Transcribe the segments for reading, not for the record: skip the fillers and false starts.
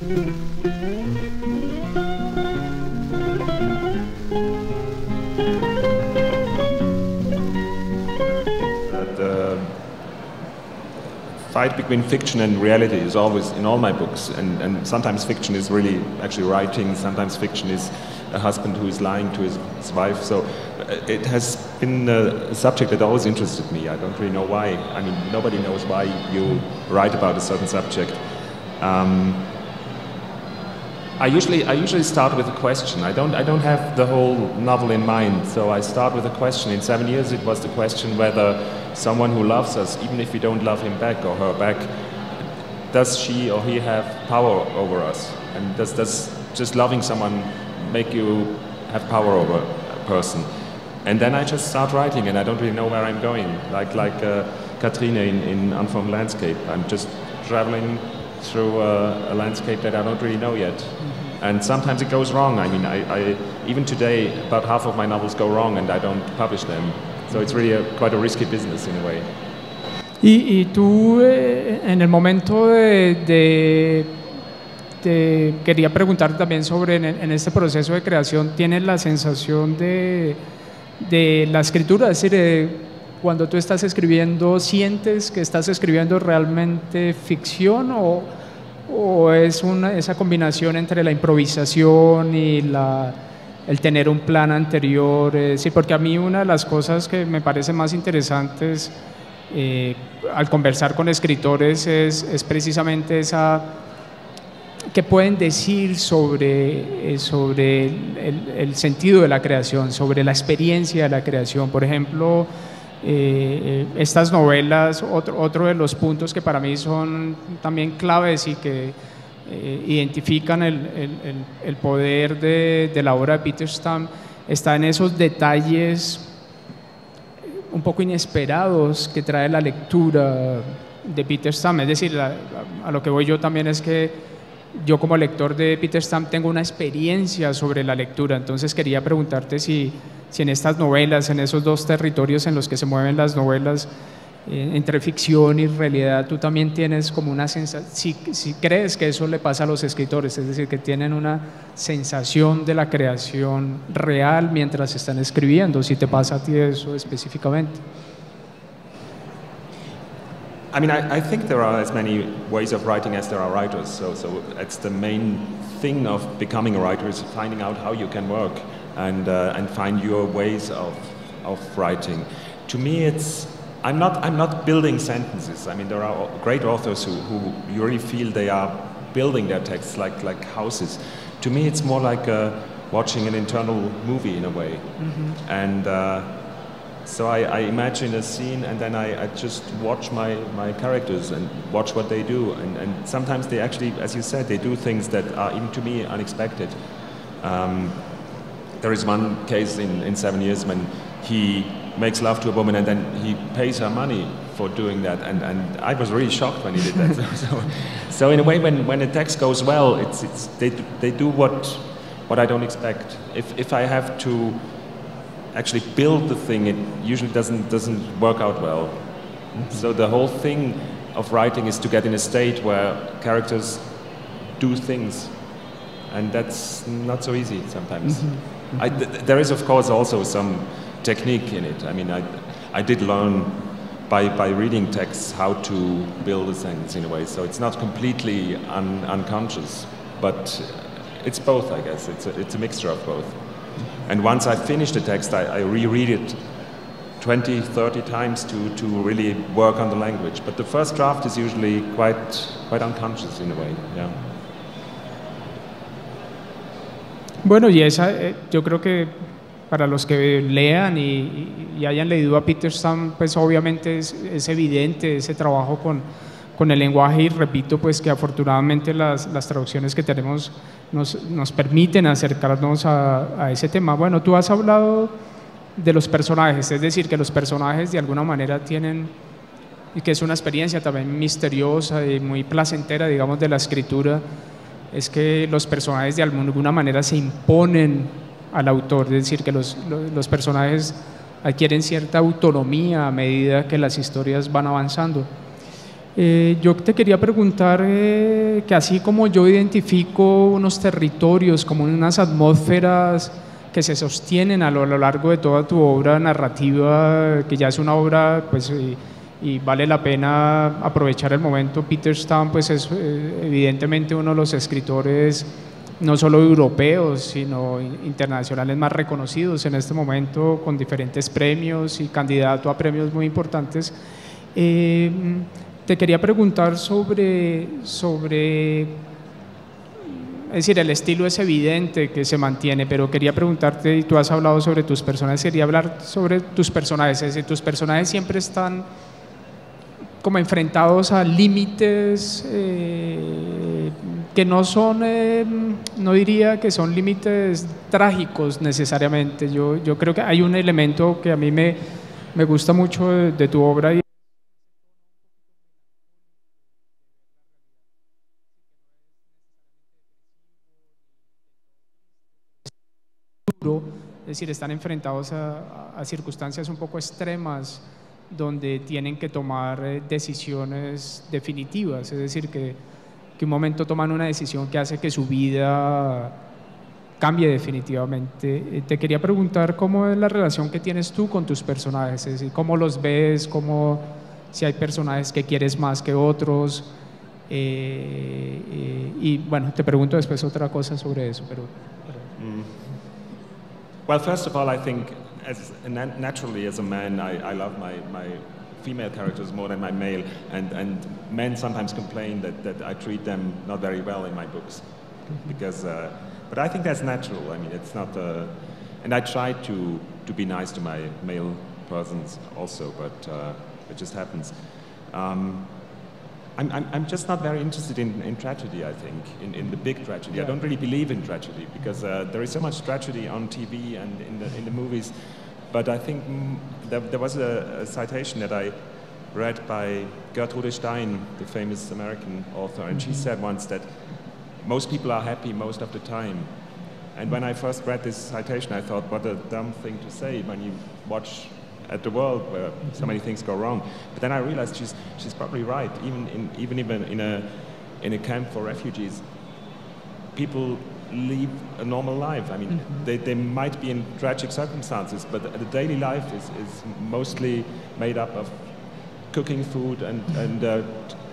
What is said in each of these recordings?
The fight between fiction and reality is always in all my books, and sometimes fiction is really actually writing, sometimes fiction is a husband who is lying to his wife. So it has been a subject that always interested me. I don't really know why. I mean, nobody knows why you write about a certain subject. I usually start with a question. I don't have the whole novel in mind, so I start with a question. In 7 Years, it was the question whether someone who loves us, even if we don't love him back or her back, does she or he have power over us? And does just loving someone make you have power over a person? And then I just start writing, and I don't really know where I'm going. Like Katrine in Unformed Landscape. I'm just traveling through a landscape that I don't really know yet. And sometimes it goes wrong. I mean, I even today, about half of my novels go wrong and I don't publish them. So it's really quite a risky business in a way. Y tú, en el momento quería preguntarte también sobre, en este proceso de creación, ¿tienes la sensación de la escritura? Es decir, cuando tú estás escribiendo, ¿sientes que estás escribiendo realmente ficción o es esa combinación entre la improvisación y el tener un plan anterior? Sí, porque a mí una de las cosas que me parece más interesantes al conversar con escritores es precisamente esa que pueden decir sobre el sentido de la creación, sobre la experiencia de la creación. Por ejemplo, estas novelas, otro de los puntos que para mí son también claves y que identifican el poder de la obra de Peter Stam, está en esos detalles un poco inesperados que trae la lectura de Peter Stam. Es decir, a lo que voy yo también es que yo como lector de Peter Stam tengo una experiencia sobre la lectura, entonces quería preguntarte si en estas novelas, en esos dos territorios en los que se mueven las novelas, entre ficción y realidad, tú también tienes como una sensación, si crees que eso le pasa a los escritores, es decir, que tienen una sensación de la creación real mientras están escribiendo, si te pasa a ti eso específicamente. I mean, I think there are as many ways of writing as there are writers, so it's the main thing of becoming a writer is finding out how you can work and find your ways of writing. To me, I'm not building sentences. I mean, there are great authors who you really feel they are building their texts like houses. To me, it's more like watching an internal movie in a way. Mm-hmm. And so I imagine a scene and then I just watch my characters and watch what they do. And sometimes they actually, as you said, they do things that are even to me unexpected. There is one case in 7 Years when he makes love to a woman and then he pays her money for doing that. And I was really shocked when he did that. So in a way, when a text goes well, they do what I don't expect. If I have to actually build the thing, it usually doesn't work out well. Mm-hmm. So the whole thing of writing is to get in a state where characters do things, and that's not so easy sometimes. Mm-hmm. Mm-hmm. There is of course also some technique in it. I mean, I did learn by reading texts how to build a sentence in a way, so it's not completely unconscious, but it's both, I guess. It's a mixture of both. And once I finish the text, I reread it 20, 30 times to really work on the language. But the first draft is usually quite unconscious in a way, yeah. Bueno, y yo creo que para los que lean y hayan leído a Peter Stam, pues obviamente es evidente ese trabajo con el lenguaje, y repito pues que afortunadamente las traducciones que tenemos nos permiten acercarnos a ese tema. Bueno, tú has hablado de los personajes, es decir, que los personajes de alguna manera tienen, y que es una experiencia también misteriosa y muy placentera, digamos, de la escritura, es que los personajes de alguna manera se imponen al autor, es decir, que los personajes adquieren cierta autonomía a medida que las historias van avanzando. Yo te quería preguntar que así como yo identifico unos territorios como unas atmósferas que se sostienen a lo largo de toda tu obra narrativa, que ya es una obra pues, y vale la pena aprovechar el momento. Peter Stamm pues, es evidentemente uno de los escritores no solo europeos, sino internacionales más reconocidos en este momento, con diferentes premios y candidato a premios muy importantes. Te quería preguntar sobre, es decir, el estilo es evidente que se mantiene, pero quería preguntarte, y tú has hablado sobre tus personajes, quería hablar sobre tus personajes, es decir, tus personajes siempre están como enfrentados a límites que no son, no diría que son límites trágicos necesariamente. Yo creo que hay un elemento que a mí me gusta mucho de tu obra, y es decir, están enfrentados a circunstancias un poco extremas donde tienen que tomar decisiones definitivas, es decir, que un momento toman una decisión que hace que su vida cambie definitivamente. Te quería preguntar cómo es la relación que tienes tú con tus personajes, es decir, cómo los ves, si hay personajes que quieres más que otros, y bueno, te pregunto después otra cosa sobre eso, pero... Well, first of all, I think naturally as a man, I love my female characters more than my male, and men sometimes complain that I treat them not very well in my books, because, but I think that's natural. I mean, it's not, and I try to be nice to my male persons also, but it just happens. I'm just not very interested in tragedy, I think, in the big tragedy. Yeah. I don't really believe in tragedy, because there is so much tragedy on TV and in the movies. But I think there was a citation that I read by Gertrude Stein, the famous American author, and she said once that most people are happy most of the time. And when I first read this citation, I thought, what a dumb thing to say when you watch at the world where so many things go wrong. But then I realized she's probably right. Even in a camp for refugees, people live a normal life. I mean, they might be in tragic circumstances, but the daily life is mostly made up of cooking food and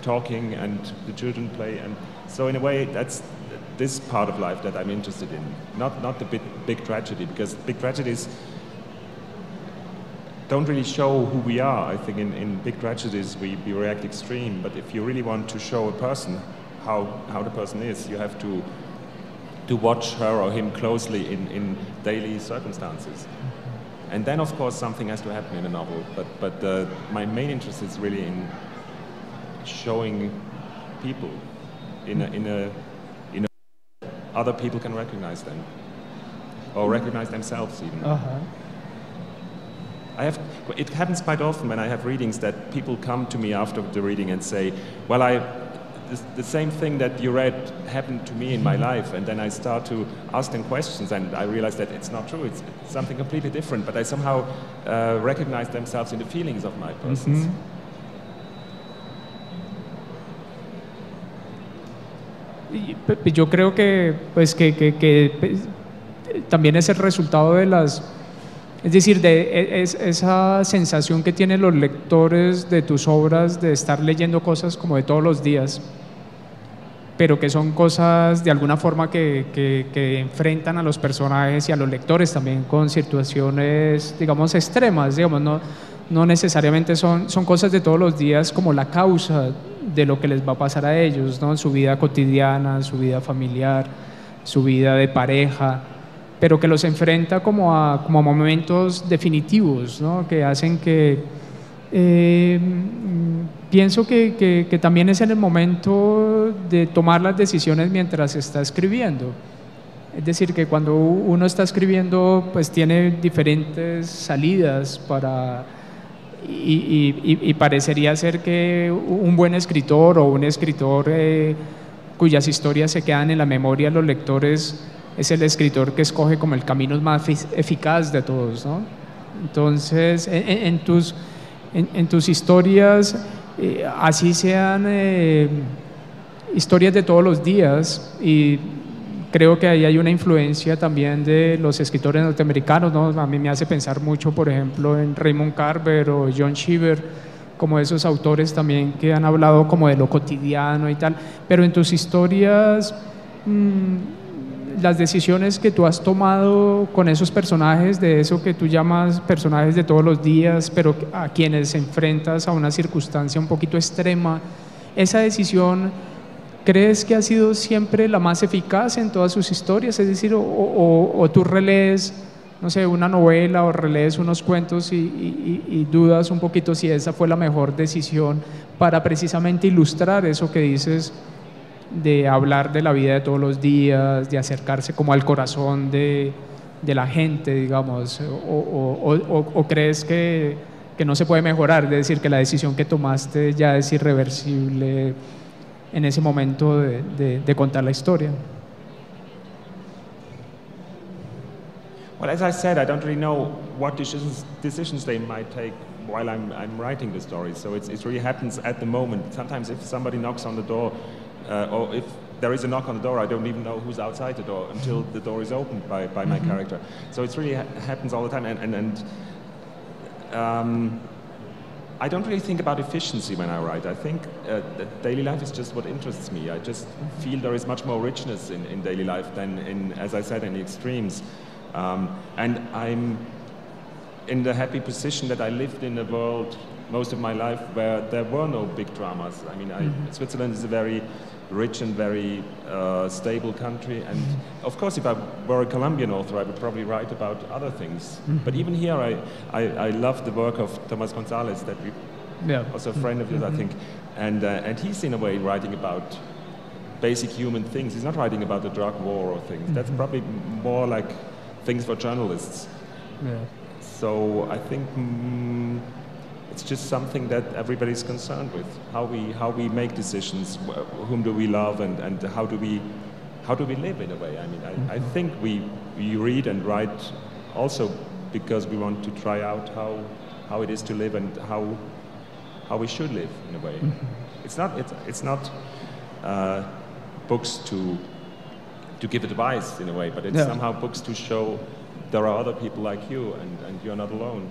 talking, and the children play. And so in a way, that's this part of life that I'm interested in, not the big tragedy, because big tragedies don't really show who we are. I think in big tragedies we react extreme, but if you really want to show a person how the person is, you have to watch her or him closely in daily circumstances. And then of course something has to happen in a novel, but my main interest is really in showing people in a other people can recognize them, or recognize themselves even. It happens quite often when I have readings that people come to me after the reading and say, well, the same thing that you read happened to me in my life, and then I start to ask them questions and I realize that it's not true, it's something completely different, but I somehow recognize themselves in the feelings of my persons. Yo creo que, pues, que también es el resultado de las... Es decir, esa sensación que tienen los lectores de tus obras de estar leyendo cosas como de todos los días, pero que son cosas de alguna forma que enfrentan a los personajes y a los lectores también con situaciones, digamos, extremas, digamos, no necesariamente son cosas de todos los días como la causa de lo que les va a pasar a ellos, ¿no? En su vida cotidiana, su vida familiar, su vida de pareja, pero que los enfrenta como a momentos definitivos, ¿no? Que hacen que pienso que también es en el momento de tomar las decisiones mientras está escribiendo. Es decir, que cuando uno está escribiendo, pues tiene diferentes salidas y parecería ser que un buen escritor o un escritor cuyas historias se quedan en la memoria de los lectores es el escritor que escoge como el camino más eficaz de todos, ¿no? Entonces, en tus historias, así sean historias de todos los días, y creo que ahí hay una influencia también de los escritores norteamericanos, ¿no? A mí me hace pensar mucho, por ejemplo, en Raymond Carver o John Cheever, como esos autores también que han hablado como de lo cotidiano y tal, pero en tus historias, las decisiones que tú has tomado con esos personajes, de eso que tú llamas personajes de todos los días, pero a quienes enfrentas a una circunstancia un poquito extrema, esa decisión, ¿crees que ha sido siempre la más eficaz en todas sus historias? Es decir, o tú relees, no sé, una novela o relees unos cuentos y dudas un poquito si esa fue la mejor decisión para precisamente ilustrar eso que dices, de hablar de la vida de todos los días, de acercarse como al corazón de la gente, digamos, o crees que no se puede mejorar, es decir, que la decisión que tomaste ya es irreversible en ese momento de contar la historia? Well, as I said, I don't really know what decisions they might take while I'm writing the story. So it really happens at the moment. Sometimes if somebody knocks on the door, or if there is a knock on the door, I don't even know who's outside the door until the door is opened by my character. So it really happens all the time. I don't really think about efficiency when I write. I think that daily life is just what interests me. I just feel there is much more richness in daily life than in, as I said, in the extremes. And I'm in the happy position that I lived in a world most of my life where there were no big dramas. I mean, Switzerland is a very rich and very stable country, and of course if I were a Colombian author I would probably write about other things. But even here I love the work of Thomas Gonzalez, that we also a friend of yours, I think, and he's in a way writing about basic human things. He's not writing about the drug war or things. That's probably more like things for journalists. So I think it's just something that everybody's concerned with, how we make decisions, whom do we love, and how do we live in a way. I mean, I think we read and write also because we want to try out how it is to live and how we should live in a way. It's not books to give advice in a way, but it's somehow books to show there are other people like you and you're not alone.